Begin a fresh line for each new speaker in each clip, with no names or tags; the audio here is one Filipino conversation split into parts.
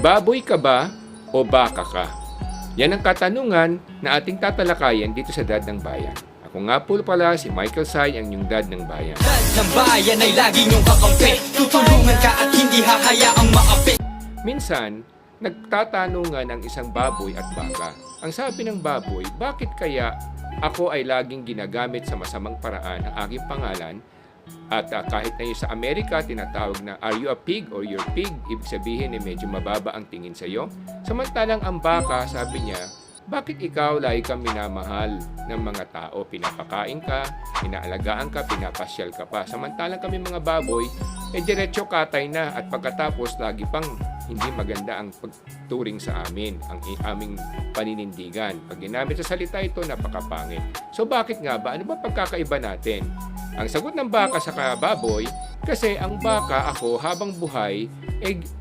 Baboy ka ba o baka ka? Yan ang katanungan na ating tatalakayan dito sa Dad ng Bayan. Ako nga po pala si Michael Say, ang inyong Dad ng Bayan.
Dad ng bayan ay lagi niyong kakampi. Tutulungan ka at hindi hahayaang maapi.
Minsan, nagtatanungan ang isang baboy at baka. Ang sabi ng baboy, bakit kaya ako ay laging ginagamit sa masamang paraan ang aking pangalan? At kahit na yun sa Amerika, tinatawag na, are you a pig or you're pig? Ibig sabihin, medyo mababa ang tingin sa iyo. Samantalang ang baka, sabi niya, bakit ikaw lagi kang minamahal ng mga tao? Pinapakain ka, inaalagaan ka, pinapasyal ka pa. Samantalang kami mga baboy, diretso katay na at pagkatapos lagi pang hindi maganda ang pagturing sa amin, ang aming paninindigan. Pag ginamit sa salita ito, napakapangit. So bakit nga ba? Ano ba pagkakaiba natin? Ang sagot ng baka sa baboy, kasi ang baka ako habang buhay,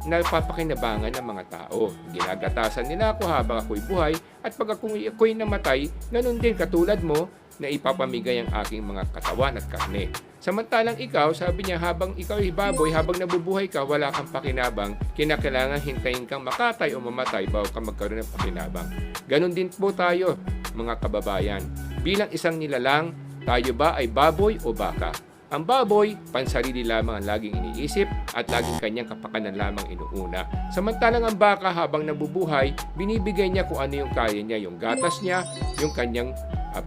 napapakinabangan ng mga tao. Ginagatasan nila ako habang ako'y buhay at pag ako'y namatay, ganun din katulad mo na ipapamigay ang aking mga katawan at karne. Samantalang ikaw, sabi niya, habang ikaw ay baboy, habang nabubuhay ka, wala kang pakinabang, kinakailangan hintayin kang makatay o mamatay bago ka magkaroon ng pakinabang. Ganun din po tayo, mga kababayan. Bilang isang nilalang, tayo ba ay baboy o baka? Ang baboy, pansarili lamang ang laging iniisip at laging kanyang kapakanan lamang inuuna. Samantalang ang baka habang nabubuhay, binibigay niya kung ano yung kaya niya, yung gatas niya, yung kanyang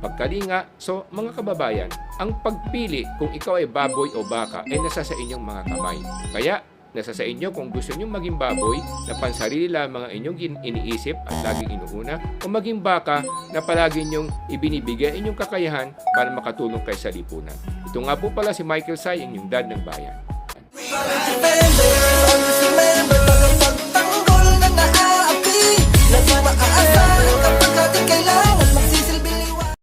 pagkalinga. So mga kababayan, ang pagpili kung ikaw ay baboy o baka ay nasa sa inyong mga kamay. Kaya nasa sa inyo kung gusto nyong maging baboy na pansarili lamang ang inyong iniisip at laging inuuna, o maging baka na palagi nyong ibinibigay inyong kakayahan para makatulong kayo sa lipunan. Ito nga po pala si Michael Say, inyong Dad ng Bayan.